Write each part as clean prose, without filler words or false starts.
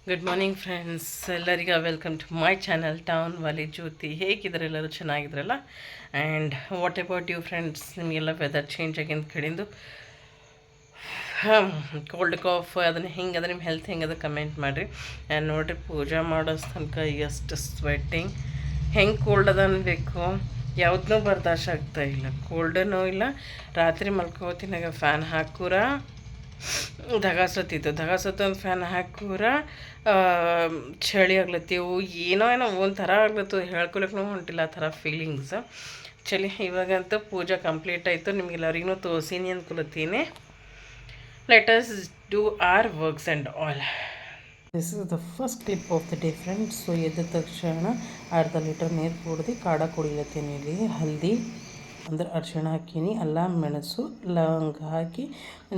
Good morning friends, ಎಲ್ಲರಿಗೂ welcome to my channel town wali Jyothi. ಹೇಗಿದ್ದಾರೆ ಎಲ್ಲರೂ? ಚೆನ್ನಾಗಿದ್ರಲ್ಲ? And what about you friends? ನಿಮಗೆಲ್ಲ ವೆದರ್ ಚೇಂಜ್ ಆಗಿಂದ ಕಡೆಯಿಂದ ಕೋಲ್ಡ್ ಕಾಫ್ ಅದನ್ನು ಹೆಂಗದ, ನಿಮ್ಮ ಹೆಲ್ತ್ ಹೆಂಗದ ಕಮೆಂಟ್ ಮಾಡಿರಿ. ಆ್ಯಂಡ್ ನೋಡಿರಿ, ಪೂಜೆ ಮಾಡೋ ತನಕ ಎಷ್ಟು ಸ್ವೆಟ್ಟಿಂಗ್, ಹೆಂಗೆ ಕೋಲ್ಡ್ ಅದ ಅನ್ಬೇಕು, ಯಾವುದನ್ನೂ ಬರ್ದಾಶ್ ಆಗ್ತಾ ಇಲ್ಲ. ಕೋಲ್ಡನೂ ಇಲ್ಲ, ರಾತ್ರಿ ಮಲ್ಕೋತಿನಾಗ ಫ್ಯಾನ್ ಹಾಕೂರ ಧಗಾಸತ್ತು ಒಂದು ಫ್ಯಾನ್ ಹಾಕೂರ ಚಳಿ ಆಗ್ಲತ್ತೀವು, ಏನೋ ಒಂಥರ ಆಗ್ಲತ್ತು, ಹೇಳ್ಕೊಳಕ್ಕೂ ಹೊಂಟಿಲ್ಲ ಆ ಥರ ಫೀಲಿಂಗ್ಸ್. ಚಳಿ ಇವಾಗಂತೂ ಪೂಜೆ ಕಂಪ್ಲೀಟ್ ಆಯಿತು, ನಿಮಗೆಲ್ಲರಿಗೂ ತೋರಿಸೀನಿ ಅಂದ್ಕೊಳತ್ತೀನಿ. Let us do our works and all. This is the first clip of the day friends. So ಎದ್ದ ತಕ್ಷಣ ಅರ್ಧ ಲೀಟರ್ ನೀರು ಕುಡ್ದು ಕಾಡ ಕುಡಿಲತ್ತೀನಿ. ಇಲ್ಲಿ ಹಲ್ದಿ ಅಂದ್ರೆ ಅರಿಶಿಣ ಹಾಕೀನಿ, ಅಲ್ಲ ಮೆಣಸು ಲವಂಗ ಹಾಕಿ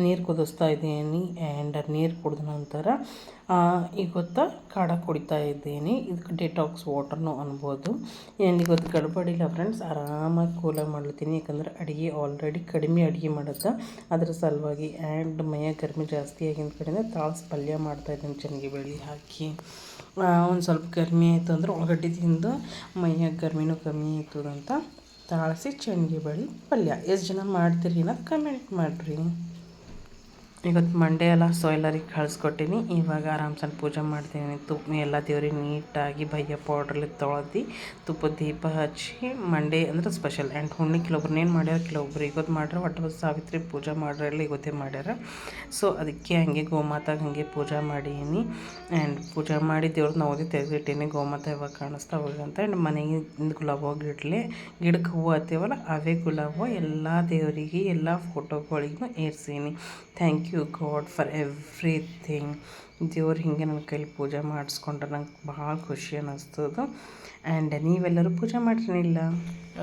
ನೀರು ಕುದಿಸ್ತಾ ಇದ್ದೀನಿ. ಆ್ಯಂಡ್ ನೀರು ಕುಡಿದ ನಂತರ ಈಗ ಗೊತ್ತಾ ಕಾಡ ಕುಡಿತಾ ಇದ್ದೀನಿ. ಇದಕ್ಕೆ ಡಿಟಾಕ್ಸ್ ವಾಟರ್ನು ಅನ್ಬೋದು. ಏನು ಇವತ್ತು ಗಡ್ಬಡಿಲ್ಲ ಫ್ರೆಂಡ್ಸ್, ಆರಾಮಾಗಿ ಕೂಲಾಗಿ ಮಾಡ್ಲತ್ತೀನಿ. ಯಾಕಂದ್ರೆ ಅಡುಗೆ ಆಲ್ರೆಡಿ ಕಡಿಮೆ ಅಡುಗೆ ಮಾಡುತ್ತೆ, ಅದ್ರ ಸಲುವಾಗಿ. ಆ್ಯಂಡ್ ಮೈಯಾಗ ಗರ್ಮಿ ಜಾಸ್ತಿ ಆಗಿನ ಕಡೆಯಿಂದ ತಾಳ್ಸಿ ಪಲ್ಯ ಮಾಡ್ತಾಯಿದ್ದೀನಿ, ಚೆನ್ನಾಗಿ ಬೆಳೆ ಹಾಕಿ. ಒಂದು ಸ್ವಲ್ಪ ಗರ್ಮಿ ಆಯಿತು ಅಂದ್ರೆ ಉಳ್ಳಾಗಡ್ಡಿ ತಿಂದು ಮೈಯಾಗ ಗರ್ಮಿನೂ ಕಮ್ಮಿ ಆಯ್ತದಂತ ತಾಳಿಸಿ ಚೆಂಡಿಗೆ ಬೇಳೆ ಪಲ್ಯ. ಎಷ್ಟು ಜನ ಮಾಡ್ತೀರಿ ಅನ್ನೋದು ಕಮೆಂಟ್ ಮಾಡಿರಿ. ಇವತ್ತು ಮಂಡೇ ಅಲ್ಲ, ಸೊ ಎಲ್ಲರಿಗೆ ಕಳಿಸ್ಕೊಟ್ಟೀನಿ. ಇವಾಗ ಆರಾಮ್ಸನ್ ಪೂಜೆ ಮಾಡ್ತೀನಿ. ಎಲ್ಲ ದೇವ್ರಿಗೆ ನೀಟಾಗಿ ಬಯ್ಯ ಪೌಡ್ರಲ್ಲಿ ತೊಳೆದು ತುಪ್ಪದ ದೀಪ ಹಚ್ಚಿ, ಮಂಡೇ ಅಂದ್ರೆ ಸ್ಪೆಷಲ್. ಆ್ಯಂಡ್ ಹುಣ್ಣಿ ಕೆಲವೊಬ್ರನ್ನೇನು ಮಾಡ್ಯಾರ, ಕೆಲವೊಬ್ರು ಇವತ್ತು ಮಾಡ್ಯಾರ, ಒಟ್ಟು ಸಾವಿತ್ರಿ ಪೂಜೆ ಮಾಡ್ರೆಲ್ಲ ಇವತ್ತೇ ಮಾಡ್ಯಾರ. ಸೊ ಅದಕ್ಕೆ ಹಾಗೆ ಗೋಮಾತಾಗ ಹಾಗೆ ಪೂಜೆ ಮಾಡೀನಿ. ಆ್ಯಂಡ್ ಪೂಜೆ ಮಾಡಿ ದೇವ್ರನ್ನ ಓದಿ ತೆಗೆದಿಟ್ಟೀನಿ. ಗೋಮಾತ ಯಾವಾಗ ಕಾಣಿಸ್ತಾ ಅವಾಗಂತ. ಆ್ಯಂಡ್ ಮನೆಗೆ ಗುಲಾಬ್ ಹೂವು ಗಿಡಕ್ಕೆ ಹೂವು ಹತ್ತೀವಲ್ಲ, ಅವೇ ಗುಲಾಬ್ ಹೂವು ಎಲ್ಲ ದೇವರಿಗೆ ಎಲ್ಲ ಫೋಟೋಗಳಿಗೂ ಏರ್ಸೀನಿ. Thank you God for everything. ದೇವ್ರು ಹಿಂಗೆ ನನ್ನ ಕೈಲಿ ಪೂಜೆ ಮಾಡಿಸ್ಕೊಂಡ್ರೆ ನಂಗೆ ಭಾಳ ಖುಷಿ ಅನ್ನಿಸ್ತದೆ. ಆ್ಯಂಡ್ ನೀವೆಲ್ಲರೂ ಪೂಜೆ ಮಾಡ್ತೀನಿಲ್ಲ?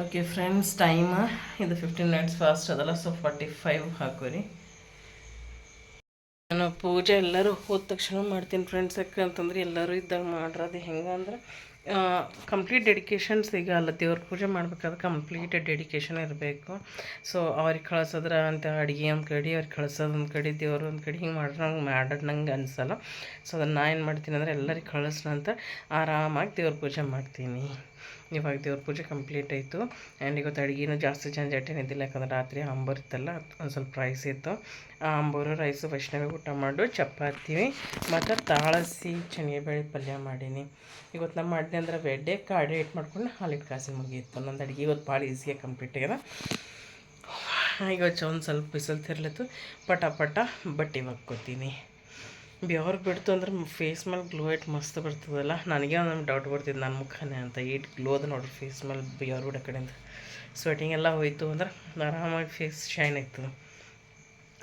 ಓಕೆ ಫ್ರೆಂಡ್ಸ್, ಟೈಮ್ ಇದು 15 ಮಿನಿಟ್ಸ್ ಫಾಸ್ಟ್ ಅದಲ್ಲ, ಸೊ 45 ಹಾಕೋರಿ. ನಾನು ಪೂಜೆ ಎಲ್ಲರೂ ಹೋದ ತಕ್ಷಣ ಮಾಡ್ತೀನಿ ಫ್ರೆಂಡ್ಸ್. ಯಾಕಂತಂದ್ರೆ ಎಲ್ಲರೂ ಇದ್ದಾಗ ಮಾಡ್ರದು ಹೆಂಗಂದ್ರೆ ಕಂಪ್ಲೀಟ್ ಡೆಡಿಕೇಶನ್ ಸಿಗಲ್ಲ. ದೇವ್ರ ಪೂಜೆ ಮಾಡ್ಬೇಕಾದ್ರೆ ಕಂಪ್ಲೀಟ್ ಡೆಡಿಕೇಶನ್ ಇರಬೇಕು. ಸೊ ಅವ್ರಿಗೆ ಕಳ್ಸೋದ್ರ ಅಂತ ಅಡುಗೆ ಒಂದು ಕಡೆ, ಅವ್ರಿಗೆ ಕಳ್ಸೋದು ಒಂದು ಕಡೆ, ದೇವ್ರು ಒಂದು ಕಡೆ, ಹಿಂಗೆ ಮಾಡಿದ್ರೆ ನಂಗೆ ಮಾಡೋದು ನಂಗೆ ಅನಿಸಲ್ಲ. ಸೊ ಅದನ್ನು ನಾನು ಏನು ಮಾಡ್ತೀನಿ ಅಂದರೆ ಎಲ್ಲರಿಗೆ ಕಳಿಸ್ನಂತ ಆರಾಮಾಗಿ ದೇವ್ರ ಪೂಜೆ ಮಾಡ್ತೀನಿ. ಇವಾಗ ದೇವ್ರ ಪೂಜೆ ಕಂಪ್ಲೀಟ್ ಆಯಿತು. ಆ್ಯಂಡ್ ಇವತ್ತು ಅಡುಗೆನೂ ಜಾಸ್ತಿ ಜಂಜಾಟೇನು ಇದ್ದಿಲ್ಲ, ಯಾಕಂದ್ರೆ ರಾತ್ರಿ ಅಂಬರ್ ಇತ್ತಲ್ಲ, ಒಂದು ಸ್ವಲ್ಪ ರೈಸ್ ಇತ್ತು. ಆ ಅಂಬೂರು ರೈಸು ವೈಷ್ಣವಿ ಊಟ ಮಾಡು, ಚಪಾತಿ ಮತ್ತು ತಾಳಸಿ ಬೇಳೆ ಪಲ್ಯ ಮಾಡೀನಿ. ಇವತ್ತು ನಾನು ಮಾಡಿದೆ ಅಂದ್ರೆ ಬೆಡ್ಡೆ ಕಾಡೆ ಇಟ್ಟು ಮಾಡ್ಕೊಂಡು ಹಾಲಿಟ್ಟು ಕಾಸಿ ಮುಗಿಯಿತ್ತು ನಂದು ಅಡುಗೆ. ಇವತ್ತು ಭಾಳ ಈಸಿಯಾಗಿ ಕಂಪ್ಲೀಟ್ ಆಗ್ಯದ. ಇವತ್ತು ಒಂದು ಸ್ವಲ್ಪ ಬಿಸಿಲು ತಿರ್ಲತ್ತು, ಪಟ ಬಟ್ಟೆ ಒಕ್ಕೋತೀನಿ. ಬೆವ್ರು ಬಿಡ್ತು ಅಂದ್ರೆ ಫೇಸ್ ಮೇಲೆ ಗ್ಲೋ ಇಟ್ಟು ಮಸ್ತ್ ಬರ್ತದಲ್ಲ. ನನಗೆ ಒಂದು ಡೌಟ್ ಬರ್ತಿದ್ದು, ನನ್ನ ಮುಖನೇ ಅಂತ ಇಟ್ಟು ಗ್ಲೋ ಅದ ನೋಡ್ರಿ ಫೇಸ್ ಮೇಲೆ ಬೆವ್ರು ಬಿಡೋ ಕಡೆಯಿಂದ. ಸ್ವೆಟಿಂಗ್ ಎಲ್ಲ ಹೋಯ್ತು ಅಂದ್ರೆ ಆರಾಮಾಗಿ ಫೇಸ್ ಶೈನ್ ಆಗ್ತದೆ.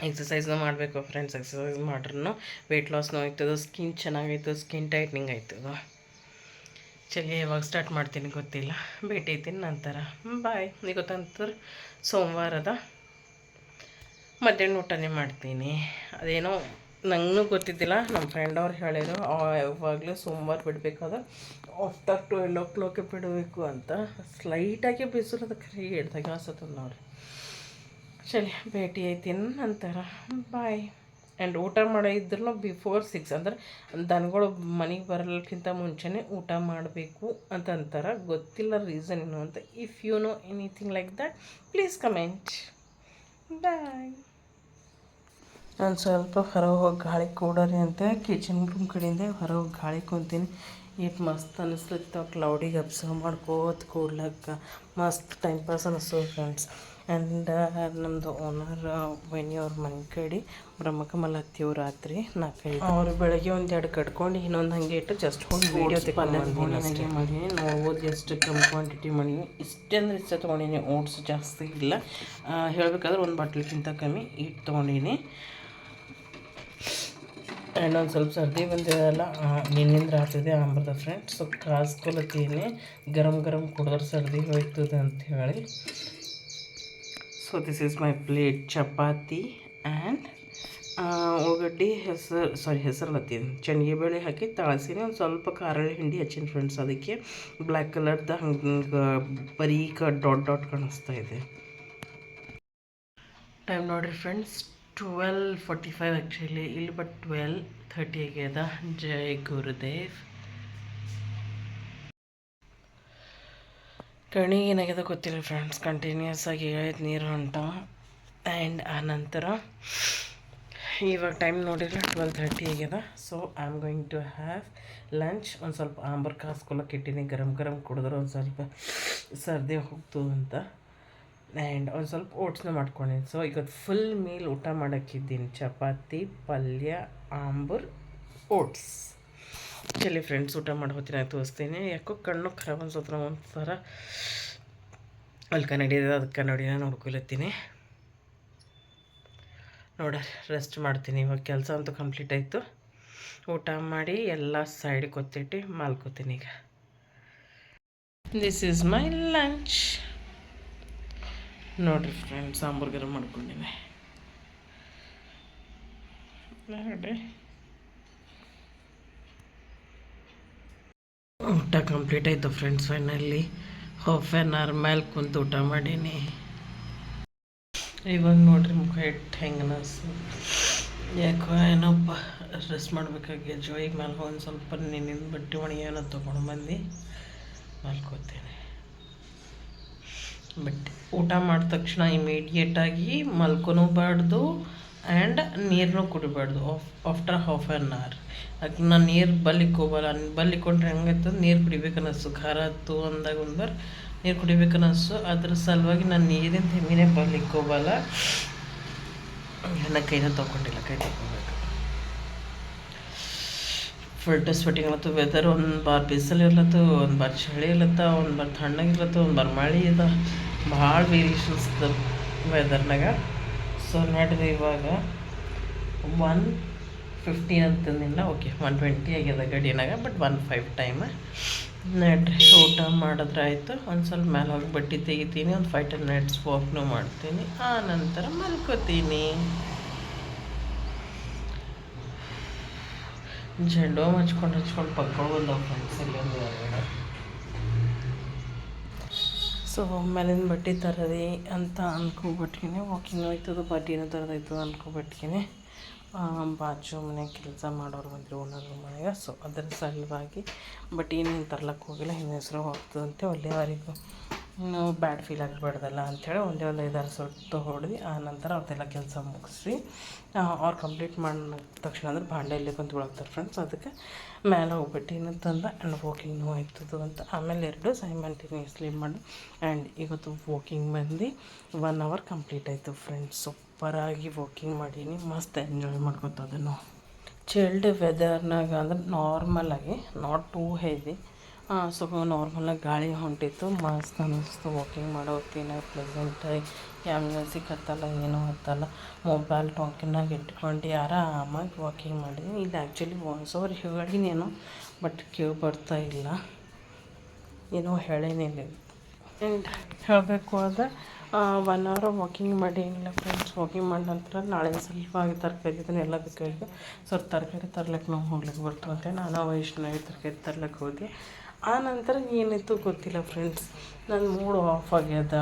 ಎಕ್ಸಸೈಸ್ನೂ ಮಾಡಬೇಕು ಫ್ರೆಂಡ್ಸ್. ಎಕ್ಸಸೈಸ್ ಮಾಡ್ರೂ ವೆಯ್ಟ್ ಲಾಸ್ನೂ ಆಯ್ತದೆ, ಸ್ಕಿನ್ ಚೆನ್ನಾಗೈತದೆ, ಸ್ಕಿನ್ ಟೈಟ್ನಿಂಗ್ ಆಯ್ತದೆ. ಚಳಿ ಯಾವಾಗ ಸ್ಟಾರ್ಟ್ ಮಾಡ್ತೀನಿ ಗೊತ್ತಿಲ್ಲ, ಭೇಟಿ ಐತೀನಿ ನಂತರ. ಬಾಯ್. ಇವತ್ತಂತೂ ಸೋಮವಾರದ ಮಧ್ಯಾಹ್ನ ಊಟನೇ ಮಾಡ್ತೀನಿ. ಅದೇನೋ ನಂಗೂ ಗೊತ್ತಿದ್ದಿಲ್ಲ, ನಮ್ಮ ಫ್ರೆಂಡ್ ಅವ್ರು ಹೇಳಿದ್ರು ಯಾವಾಗಲೂ ಸೋಮವಾರ ಬಿಡಬೇಕಾದ್ರೆ ಆಫ್ಟರ್ 12 o'clock ಬಿಡಬೇಕು ಅಂತ. ಸ್ಲೈಟಾಗಿ ಬಿಸಿಲು ಅದಕ್ಕೆ ಹಿಡ್ದಾಗ ಅನ್ಸತ್ತದ ನೋಡ್ರಿ. ಚಳಿ ಭೇಟಿ ಐತೀನಿ ನಂತರ. ಬಾಯ್. ಆ್ಯಂಡ್ ಊಟ ಮಾಡೋ ಇದ್ರೂ ಬಿಫೋರ್ 6 ಅಂದ್ರೆ ದನಗಳು ಮನೆಗೆ ಬರಲಿಕ್ಕಿಂತ ಮುಂಚೆನೇ ಊಟ ಮಾಡಬೇಕು ಅಂತ ಅಂತಾರೆ. ಗೊತ್ತಿಲ್ಲ ರೀಸನ್ ಏನು ಅಂತ. If you know anything like that please comment. Bye. ನಾನು ಸ್ವಲ್ಪ ಹೊರಗೆ ಹೋಗಿ ಗಾಳಿ ಕೊಡೋರಿ ಅಂತ ಕಿಚನ್ ರೂಮ್ ಕಡೆಯಿಂದ ಹೊರಗೆ ಹೋಗಿ ಗಾಳಿ ಕುಂತೀನಿ. ಎಷ್ಟು ಮಸ್ತ್ ಅನ್ನಿಸ್ಲಿತ್ತು, ಕ್ಲೌಡಿಗೆ ಅಬ್ಸರ್ವ್ ಮಾಡ್ಕೋತ ಕೂಡ್ಲಕ್ಕ ಮಸ್ತ್ ಟೈಮ್ ಪಾಸ್ ಅನ್ನಿಸ್ತದೆ ಫ್ರೆಂಡ್ಸ್. ಆ್ಯಂಡ್ ನಮ್ಮದು ಓನರ್ ವೈನಿಯವ್ರ ಮನೆ ಕಡೆ ಬ್ರಹ್ಮಕಮಲ ಹತ್ತೀವಿ ರಾತ್ರಿ 4-5. ಅವರು ಬೆಳಗ್ಗೆ 1-2 ಕಟ್ಕೊಂಡು ಇನ್ನೊಂದು ಹಾಗೆ ಇಟ್ಟು ಜಸ್ಟ್ ಹೋಗಿ ವೀಡಿಯೋ ತೆಗೊಂಡು ಮಾಡೀನಿ. ನೋಡ್ಬೋದು ಎಷ್ಟು ಕಮ್ಮಿ ಕ್ವಾಂಟಿಟಿ ಮಾಡೀನಿ. ಇಷ್ಟೇ ಅಂದರೆ ಇಷ್ಟ ತೊಗೊಂಡಿನಿ. ಓಟ್ಸ್ ಜಾಸ್ತಿ ಇಲ್ಲ, ಹೇಳಬೇಕಾದ್ರೆ 1 ಬಾಟ್ಲಿಗಿಂತ ಕಮ್ಮಿ ಇಟ್ಟು ತೊಗೊಂಡಿನಿ. ಆ್ಯಂಡ್ ಒಂದು ಸ್ವಲ್ಪ ಸರ್ದಿ ಬಂದಿರಲ್ಲ, ನಿನ್ನಿಂದ ರಾತ್ರಿದೆ ಅಂಬರ್ದ ಫ್ರೆಂಡ್ಸ್. ಸೊ ಕಾಸ್ಕೊಲತ್ತೀನಿ, ಗರಂ ಕುಡಿದ್ರೆ ಸರ್ದಿ ಹೋಯ್ತದೆ ಅಂಥೇಳಿ. So this is my plate chapati and ಉಳ್ಳಾಗಡ್ಡಿ ಹೆಸರು ಚೆನ್ನಿಗೆ ಬೇಳೆ ಹಾಕಿ ತಾಳ್ಸಿನಿ. ಒಂದು ಸ್ವಲ್ಪ ಖಾರಳೆ ಹಿಂಡಿ ಹಚ್ಚಿನ ಫ್ರೆಂಡ್ಸ್. ಅದಕ್ಕೆ ಬ್ಲ್ಯಾಕ್ ಕಲರ್ದ ಹಂಗೆ ಬರೀ ಡಾಟ್ ಕಾಣಿಸ್ತಾ ಇದೆ. ಟೈಮ್ ನೋಡಿರಿ ಫ್ರೆಂಡ್ಸ್, 12:45 ಆ್ಯಕ್ಚುಲಿ ಇಲ್ಲಿ, ಬಟ್ 12:30 ಆಗ್ಯದ. ಜೈ ಗುರುದೇವ್. ಕಣಿಗೆ ಏನಾಗ್ಯದ ಗೊತ್ತಿಲ್ಲ ಫ್ರೆಂಡ್ಸ್, ಕಂಟಿನ್ಯೂಸ್ ಆಗಿ ನೀರು ಹೊಂಟ. ಆ್ಯಂಡ್ ಆ ನಂತರ ಇವಾಗ ಟೈಮ್ ನೋಡಿದ್ರೆ 12:30 ಆಗ್ಯದ. So I am going to have lunch. ಒಂದು ಸ್ವಲ್ಪ ಆಂಬರ್ ಕಾಸ್ಕೊಳಕ್ಕೆ ಇಟ್ಟಿನಿ, ಗರಂ ಗರಂ ಕುಡಿದ್ರೆ ಒಂದು ಸ್ವಲ್ಪ ಸರ್ದಿ ಹೋಗ್ತು ಅಂತ. ಆ್ಯಂಡ್ ಒಂದು ಸ್ವಲ್ಪ ಓಟ್ಸ್ನ ಮಾಡ್ಕೊಂಡಿನಿ. ಸೊ ಈಗ ಫುಲ್ ಮೀಲ್ ಊಟ ಮಾಡೋಕ್ಕಿದ್ದೀನಿ. ಚಪಾತಿ, ಪಲ್ಯ, ಆಂಬೂರ್, ಓಟ್ಸ್. ಚಲಿ ಫ್ರೆಂಡ್ಸ್, ಊಟ ಮಾಡಿ ಹೋಗ್ತೀನಿ, ತೋರಿಸ್ತೀನಿ. ಯಾಕೋ ಕಣ್ಣು ಖರಾಬ್ ಅನ್ಸೋತ್ರ ಒಂಥರ ಅಲ್ಲಿ ಕನ್ನಡಿದ, ಅದಕ್ಕೆ ಕನ್ನಡಿನ ನೋಡ್ಕೊಲತ್ತೀನಿ. ನೋಡ ರೆಸ್ಟ್ ಮಾಡ್ತೀನಿ. ಇವಾಗ ಕೆಲಸ ಅಂತೂ ಕಂಪ್ಲೀಟ್ ಆಯಿತು. ಊಟ ಮಾಡಿ ಎಲ್ಲ ಸೈಡಿಗೆ ಕೊತ್ತಿಟ್ಟು ಮಲ್ಕೋತೀನಿ. ಈಗ ದಿಸ್ ಈಸ್ ಮೈ ಲಂಚ್. ನೋಡಿರಿ ಫ್ರೆಂಡ್ಸ್, ಸಾಂಬಾರು ಗರಂ ಮಾಡ್ಕೊಂಡಿನಿ ನೋಡಿ. ಊಟ ಕಂಪ್ಲೀಟ್ ಆಯಿತು friends. Finally half an hour ಮೇಲೆ ಕುಂತು ಊಟ ಮಾಡೀನಿ. ಇವಾಗ ನೋಡ್ರಿ ಮುಖ ಇಟ್ಟು ಹೆಂಗೆ ಯಾಕೋ ಏನಪ್ಪ ರೆಸ್ಟ್ ಮಾಡ್ಬೇಕಾಗಿ ಜೋಯಿಗೆ ಮೇಲೆ ಒಂದು ಸ್ವಲ್ಪ ನಿನ್ನಿಂದ ಬಟ್ಟೆ ಒಣಗ್ಯಾನ ತೊಗೊಂಡು ಬಂದು ಮಲ್ಕೋತೀನಿ. ಬಟ್ ಊಟ ಮಾಡಿದ ತಕ್ಷಣ ಇಮಿಡಿಯೇಟಾಗಿ ಮಲ್ಕೊನೂಬಾರ್ದು ಆ್ಯಂಡ್ ನೀರನ್ನೂ ಕುಡಿಬಾರ್ದು. After half an hour. ಅದಕ್ಕೆ ನಾನು ನೀರು ಬಲ್ಲಿಕ್ಕೋಬಲ್ಲ. ಬಲ್ಲಿಕೊಂಡ್ರೆ ಹೆಂಗಾಯ್ತದ, ನೀರು ಕುಡಿಬೇಕು ಅನ್ನಿಸ್ತು. ಖಾರ ಹತ್ತು ಅಂದಾಗ ಒಂದ್ಬಾರ ನೀರು ಕುಡಿಬೇಕು ಅನ್ನಿಸ್ತು. ಅದ್ರ ಸಲುವಾಗಿ ನಾನು ನೀರಿನ ತೆಮ್ಮಿನೇ ಬಲ್ಲಿಕ್ಕೋಬಲ್ಲ. ನನ್ನ ಕೈನ ತೊಗೊಂಡಿಲ್ಲ, ಕೈ ತೊಗೊಬೇಕು. ಫುಲ್ ಸ್ವೆಟಿಂಗ್ ಮತ್ತು ವೆದರ್ ಒಂದು ಬಾರ್ ಬಿಸಿಲು ಇರ್ಲತ್ತು, ಒಂದು ಬಾರ್ ಚಳಿ ಇರ್ಲತ್ತ, ಒಂದು ಬಾರ್ ತಣ್ಣಗಿರ್ಲತ್ತು, ಒಂದು ಬಾರ್ ಮಳೆ ಇದೆ. ಭಾಳ ವೇರಿಯೇಷನ್ಸ್ ಇದ ವೆದರ್ನಾಗ. ಸೊ ನೋಡ್ರಿ ಇವಾಗ 1:50 ಅಂತಂದಿಲ್ಲ, ಓಕೆ 1:20 ಆಗ್ಯದ ಗಡಿನಾಗ. But 1:05 time. ನೋಡ್ರಿ ಊಟ ಮಾಡಿದ್ರೆ ಆಯಿತು. ಒಂದು ಸ್ವಲ್ಪ ಮೇಲೆ ಹೋಗಿ ಬಟ್ಟೆ ತೆಗಿತೀನಿ, ಒಂದು 5-10 ಮಿನಿಟ್ಸ್ ವಾಕ್ನೂ ಮಾಡ್ತೀನಿ. ಆ ನಂತರ ಮಲ್ಕೋತೀನಿ. ಜೆಂಡು ಹಚ್ಕೊಂಡು ಪಕ್ಕಗಳು ಬಂದವು ಫ್ರೆಂಡ್ಸ್ ಇಲ್ಲೊಂದು ಹೊರಗಡೆ. ಸೊ ಮೇಲಿನ ಬಟ್ಟೆ ತರದಿ ಅಂತ ಅನ್ಕೊಬಿಟ್ಟಿನಿ. ವಾಕಿಂಗ್ ಹೋಯ್ತದ, ಬಟ್ಟೆನೂ ತರದಾಯ್ತದ ಅನ್ಕೊಬಿಟ್ಟಿನಿ. ಬಾಜು ಮನೆ ಕೆಲಸ ಮಾಡೋರು ಬಂದರು ಓನರ್ ಮನೆಗೆ. ಸೊ ಅದರ ಸಲುವಾಗಿ ಬಟ್ ಏನೇನು ತರ್ಲಕ್ಕೆ ಹೋಗಿಲ್ಲ. ಹಿಂದಿನ ಹೆಸರು ಹೋಗ್ತದಂತೆ ಒಳ್ಳೆಯವರಿಗೂ ನಾವು ಬ್ಯಾಡ್ ಫೀಲ್ ಆಗಬಾರ್ದಲ್ಲ ಅಂಥೇಳಿ ಒಂದೇ ಒಂದು 5-6 ಸುತ್ತು ಹೊಡೆದು ಆ ನಂತರ ಅವ್ರದ್ದೆಲ್ಲ ಕೆಲಸ ಮುಗಿಸಿ ಅವ್ರು ಕಂಪ್ಲೀಟ್ ಮಾಡಿದ ತಕ್ಷಣ ಅಂದ್ರೆ ಭಾಂಡೆ ಇಲ್ಲೇ ಬಂದು ಬಿಡಾಕ್ತಾರೆ ಫ್ರೆಂಡ್ಸ್. ಅದಕ್ಕೆ ಮೇಲೆ ಹೋಗ್ಬಿಟ್ಟು ತಂದ ಆ್ಯಂಡ್ ವಾಕಿಂಗ್ನೂ ಆಯ್ತದು ಅಂತ. ಆಮೇಲೆ 2 ಸೈಮಲ್ಟೇನಿಯಸ್ಲಿ ಮಾಡಿ ಆ್ಯಂಡ್ ಇವತ್ತು ವಾಕಿಂಗ್ ಬಂದು 1 ಅವರ್ ಕಂಪ್ಲೀಟ್ ಆಯಿತು ಫ್ರೆಂಡ್ಸ್. ಸೂಪರಾಗಿ ವಾಕಿಂಗ್ ಮಾಡೀನಿ, ಮಸ್ತ್ ಎಂಜಾಯ್ ಮಾಡ್ಕೊತದನ್ನು. ಚಿಲ್ಡ್ ವೆದರ್ನಾಗ ಅಂದ್ರೆ ನಾರ್ಮಲಾಗಿ, ನಾಟ್ ಟೂ ಹೆವಿ. ಸೊ ನಾರ್ಮಲಾಗಿ ಗಾಳಿ ಹೊಂಟಿತ್ತು, ಮಸ್ತ್ ಅನ್ನಿಸ್ತು ವಾಕಿಂಗ್ ಮಾಡೋ ಹೊತ್ತಿನ. ಪ್ಲೆಸೆಂಟಾಗಿ ಯಾವ ಮ್ಯೂಸಿಕ್ ಹತ್ತಲ್ಲ, ಏನೂ ಹತ್ತಲ್ಲ. ಮೊಬೈಲ್ ಟಾಕಿನಾಗ ಇಟ್ಕೊಂಡು ಆರಾಮಾಗಿ ವಾಕಿಂಗ್ ಮಾಡಿದ್ದೀನಿ. ಇಲ್ಲಿ ಆ್ಯಕ್ಚುಲಿ ವಾಯ್ಸ್ ಓವರ್ ಹೇಳಿನೇನೋ, ಬಟ್ ಕೇಳಿ ಬರ್ತಾ ಇಲ್ಲ, ಏನೋ ಹೇಳೇನಿಲ್ಲ. ಆ್ಯಂಡ್ ಹೇಳಬೇಕು ಅಂದರೆ 1 ಅವರ್ ವಾಕಿಂಗ್ ಮಾಡೇನಿಲ್ಲ ಫ್ರೆಂಡ್ಸ್. ವಾಕಿಂಗ್ ಮಾಡಿದ ನಂತರ ನಾಳೆ ಸ್ವಲ್ಪವಾಗಿ ತರಕಾರಿ ಇದನ್ನೆಲ್ಲ ಬೇಕಾಗಿ ಸ್ವಲ್ಪ ತರಕಾರಿ ತರ್ಲಿಕ್ಕೆ ನಾವು ಹೋಗ್ಲಿಕ್ಕೆ ಬರ್ತವಂತೆ. ನಾನು ವೈಷ್ಣವಿ ತರಕಾರಿ ತರ್ಲಿಕ್ಕೆ ಹೋದೆ. ಆ ನಂತರ ಏನಿತ್ತು ಗೊತ್ತಿಲ್ಲ ಫ್ರೆಂಡ್ಸ್, ನನ್ನ ಮೂಡ್ ಆಫ್ ಆಗ್ಯದ.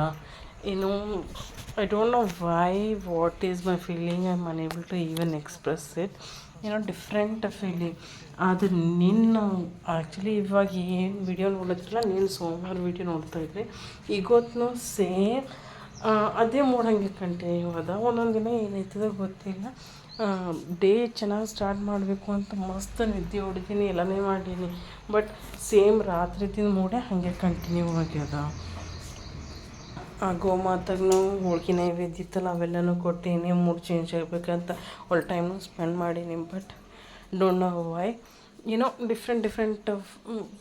ಏನು I don't know why, what is my feeling, I am unable to even express it. ಏನೋ ಡಿಫ್ರೆಂಟ್ ಫೀಲಿಂಗ್. ಆದರೆ ನಿನ್ನ ಆ್ಯಕ್ಚುಲಿ ಇವಾಗ ಏನು ವಿಡಿಯೋ ನೋಡೋದಿಲ್ಲ, ನೀನು ಸೋಮವಾರ ವಿಡಿಯೋ ನೋಡ್ತಾಯಿದ್ರಿ. ಈಗೊತ್ತು ಸೇಮ್ ಅದೇ ಮೂಡ್ ಹಂಗೆ ಕಂಟಿನ್ಯೂ ಅದ. ಒಂದೊಂದು ದಿನ ಏನಾಯ್ತದೆ ಗೊತ್ತಿಲ್ಲ. ಡೇ ಚೆನ್ನಾಗಿ ಸ್ಟಾರ್ಟ್ ಮಾಡಬೇಕು ಅಂತ ಮಸ್ತ್ ನಿದ್ದೆ ಹೊಡಿತೀನಿ, ಎಲ್ಲನೇ ಮಾಡೀನಿ. ಬಟ್ ಸೇಮ್ ರಾತ್ರಿದಿನ ಮೂಡೇ ಹಾಗೆ ಕಂಟಿನ್ಯೂ ಆಗ್ಯದ. ಗೋಮಾತಾಗೂ ಹೋಳ್ಗೆ ನೈವೇದ್ಯ ಇತ್ತಲ್ಲ, ಅವೆಲ್ಲನೂ ಕೊಟ್ಟೀನಿ. ಮೂಡ್ ಚೇಂಜ್ ಆಗಬೇಕಂತ ಒಳ್ಳೆ ಟೈಮ್ನು ಸ್ಪೆಂಡ್ ಮಾಡೀನಿ. ಬಟ್ ಡೋಂಟ್ ನೋ ವೈ, ಏನೋ ಡಿಫ್ರೆಂಟ್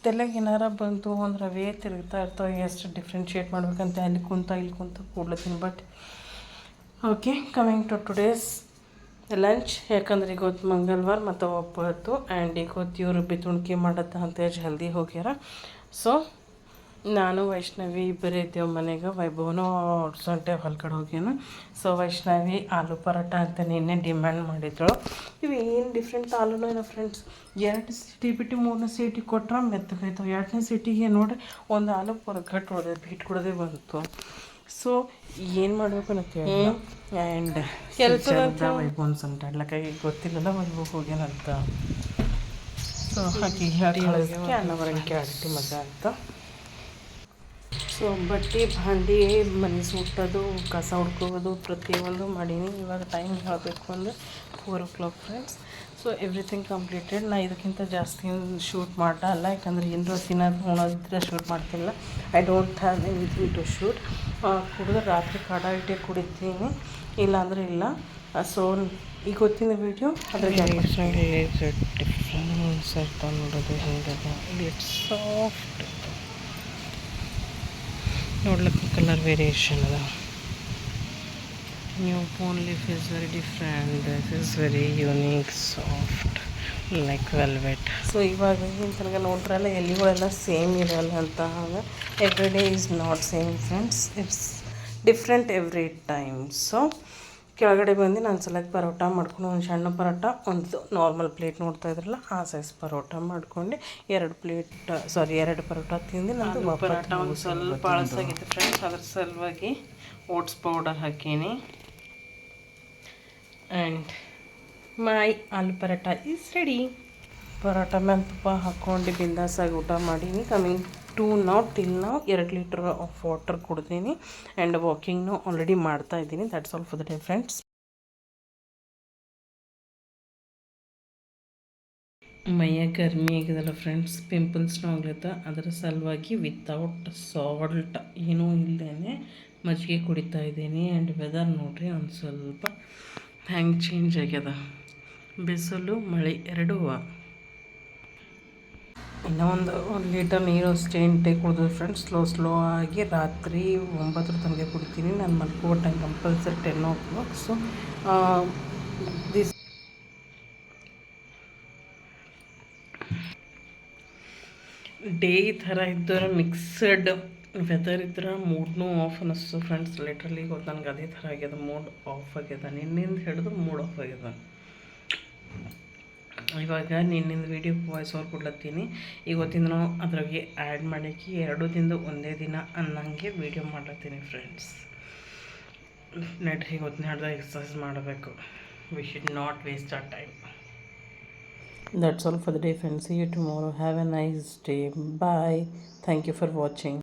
ತಲೆಗೆ ಏನಾರ ಬಂತು ಅಂದ್ರೆ ಅವೇ ತಿರುಗ್ತಾ ಇರ್ತಾವೆ. ಎಷ್ಟು ಡಿಫ್ರೆನ್ಷಿಯೇಟ್ ಮಾಡ್ಬೇಕಂತ ಅಲ್ಲಿ ಇಲ್ಲಿ ಕುಂತ ಕೂಡ್ಲತ್ತೀನಿ. But okay, coming to today's lunch. ಯಾಕಂದ್ರೆ ಇವತ್ತು ಮಂಗಳವಾರ ಮತ್ತು ಒಪ್ಪತ್ತು. ಆ್ಯಂಡ್ ಇವತ್ತು ಇವರು ಬಿತ್ತುಣಿಕೆ ಮಾಡತ್ತ ಅಂತ ಜಲ್ದಿ ಹೋಗ್ಯಾರ. ಸೊ ನಾನು ವೈಷ್ಣವಿ ಇಬ್ಬರೇ ಇದ್ದೇವೆ ಮನೆಗೆ. ವೈಭವನೂ ಸೊಂಟೆ ಹೊಲ್ಕಡೆ ಹೋಗ್ಯಾನ. ಸೊ ವೈಷ್ಣವಿ ಆಲೂ ಪರೋಟ ಅಂತ ನಿನ್ನೆ ಡಿಮ್ಯಾಂಡ್ ಮಾಡಿದ್ದಳು. ಇವು ಏನು ಡಿಫ್ರೆಂಟ್ ಆಲೂನೋ ಏನೋ ಫ್ರೆಂಡ್ಸ್. 2 ಸೀಟಿ ಬಿಟ್ಟು 3ನೇ ಸೀಟಿ ಕೊಟ್ರೆ ಮೆತ್ತಗಾಯ್ತವೆ. 2ನೇ ಸೀಟಿಗೆ ನೋಡ್ರಿ ಒಂದು ಆಲೂ ಗಟ್ಟು ಹೊಡೆದೆ, ಬೀಟ್ ಕೊಡೋದೇ ಬಂತು. ಸೊ ಏನು ಮಾಡಬೇಕು ಅಂತ ಕೇಳಿ ಆ್ಯಂಡ್ ಕೆಲಸದ ವೈಭವ್ ಅನ್ಸಂತ ಆಡ್ಲಕ್ಕಾಗಿ ಗೊತ್ತಿಲ್ಲಲ್ಲ ವೈಭವ್ ಹೋಗ್ಯಾನಂತ. ಸೊ ಹಾಕಿ ಹೇಳೋದಕ್ಕೆ ಅನ್ನ ಬರೋಕ್ಕೆ ಆಡ್ತಿ ಮಜಾ ಅಂತ. ಸೊ ಬಟ್ಟೆ ಭಾಂಡಿ ಮನೆ ಸುಟ್ಟೋದು ಕಸ ಹುಡ್ಕೋದು ಪ್ರತಿಯೊಂದು ಮಾಡೀನಿ. ಇವಾಗ ಟೈಮ್ ಹೇಳಬೇಕು ಅಂದರೆ 4 o'clock friends. So everything completed. ನಾ ಇದಕ್ಕಿಂತ ಜಾಸ್ತಿ ಶೂಟ್ ಮಾಡಲ್ಲ, ಯಾಕಂದರೆ ಏನರ ತಿನ್ನೋದು ಉಣೋದಿದ್ರೆ ಶೂಟ್ ಮಾಡ್ತಿಲ್ಲ. I don't have anything to shoot. ಕುಡಿದ್ರೆ ರಾತ್ರಿ ಕಾಡ ಇಟ್ಟೆ ಕುಡಿತೀನಿ, ಇಲ್ಲಾಂದರೆ ಇಲ್ಲ. ಸೊ ಈಗ ಗೊತ್ತಿನ ವೀಡಿಯೋ ಅದ್ರಾಗೆ ಡಿಫ್ರೆನ್ಸ್ ಆಯ್ತಾ ನೋಡೋದು ಹೆಂಗದ. ಇಟ್ಸ್ ಸಾಫ್ಟ್ ನೋಡ್ಲಿಕ್ಕೆ ಕಲರ್ ವೇರಿಯೇಷನ್ ಅದ. New phone leaf is very different. This is very unique soft like velvet. So ಇವಾಗ ಈಗಿನ ತನಕ ನೋಡ್ರಲ್ಲ ಎಲೆಗಳೆಲ್ಲ ಸೇಮ್ ಇರಲ್ಲ ಅಂತ. ಹಾಗೆ every day is not same friends, it's different every time. So ಕೆಳಗಡೆ ಬಂದು ನಾನು ಸಲಕ್ಕೆ ಪರೋಟ ಮಾಡ್ಕೊಂಡು, ಒಂದು ಸಣ್ಣ ಪರೋಟ, ಒಂದು ನಾರ್ಮಲ್ ಪ್ಲೇಟ್ ನೋಡ್ತಾ ಇದ್ರಲ್ಲ ಆ ಸೈಜ್ ಪರೋಟ ಮಾಡ್ಕೊಂಡು 2 ಪರೋಟ ತಿಂದು ನಂದು ಪರೋಟ ಒಂದು ಸ್ವಲ್ಪ ಅಳಸಾಗಿತ್ತು ಫ್ರೆಂಡ್ಸ್. ಅದ್ರ ಸಲುವಾಗಿ ಓಟ್ಸ್ ಪೌಡರ್ ಹಾಕೀನಿ. And my aloo paratha is ready. Paratha ಮೇಲೆ ತುಪ್ಪ ಹಾಕ್ಕೊಂಡು ಬಿಂದಾಸಾಗಿ ಊಟ ಮಾಡೀನಿ. ಕಮಿಂಗ್ ಟು ಟಿಲ್ ನಾವು 2 ಲೀಟರ್ ಆಫ್ ವಾಟರ್ ಕುಡ್ದೀನಿ. ಆ್ಯಂಡ್ ವಾಕಿಂಗ್ನು ಆಲ್ರೆಡಿ ಮಾಡ್ತಾ ಇದ್ದೀನಿ. That's all for the day friends. ಮೈಯ ಗರ್ಮಿ ಆಗಿದಲ್ಲ ಫ್ರೆಂಡ್ಸ್, ಪಿಂಪಲ್ಸ್ನೂ ಆಗ್ಲತ್ತ. ಅದರ ಸಲುವಾಗಿ ವಿತೌಟ್ ಸಾಲ್ಟ್ ಏನೂ ಇಲ್ಲದೇ ಮಜ್ಜಿಗೆ ಕುಡಿತಾ ಇದ್ದೀನಿ. ಆ್ಯಂಡ್ ವೆದರ್ ನೋಡ್ರಿ ಒಂದು ಸ್ವಲ್ಪ ಹ್ಯಾಂಗೆ ಚೇಂಜ್ ಆಗ್ಯದ. ಬಿಸಿಲು ಮಳೆ ಎರಡೂ. ಇನ್ನೂ ಒಂದು ಲೀಟರ್ ನೀರು ಅಷ್ಟೇ ಇಂಟೇಕ್ ಕುಡಿದು ಫ್ರೆಂಡ್ಸ್. ಸ್ಲೋ ಆಗಿ ರಾತ್ರಿ 9 ತನಕ ಕುಡಿತೀನಿ. ನಾನು ಮಲ್ಕೋ time compulsory 10 o'clock. So this day ಈ ಥರ ಇದ್ದರೆ ಮಿಕ್ಸಡ್ ವೆದರ್ ಇದ್ರೆ ಮೂಡ್ನೂ ಆಫ್ ಅನ್ನಿಸ್ತು ಫ್ರೆಂಡ್ಸ್. ಲಿಟ್ರಲಿ ಗೊತ್ತು ನನಗೆ ಅದೇ ಥರ ಆಗ್ಯದ. ಮೂಡ್ ಆಫ್ ಆಗ್ಯದ, ನಿನ್ನಿಂದ ಹಿಡಿದು ಮೂಡ್ ಆಫ್ ಆಗ್ಯದ. ಇವಾಗ ನಿನ್ನಿಂದ ವೀಡಿಯೋ ವಾಯ್ಸ್ ಓವರ್ ಕೊಡ್ಲತ್ತೀನಿ. ಇವತ್ತಿಂದ ಅದ್ರಾಗೆ ಆ್ಯಡ್ ಮಾಡೋಕ್ಕೆ 2 ದಿನದ ಒಂದೇ ದಿನ ಅನ್ನಂಗೆ ವೀಡಿಯೋ ಮಾಡ್ಲತ್ತೀನಿ ಫ್ರೆಂಡ್ಸ್. ನಡ್ರಿ ಇವತ್ತಿನ ಹಿಡ್ದು ಎಕ್ಸಸೈಸ್ ಮಾಡಬೇಕು. We should not waste our time. That's all for the day friends. See you tomorrow. Have a nice day. Bye. Thank you for watching.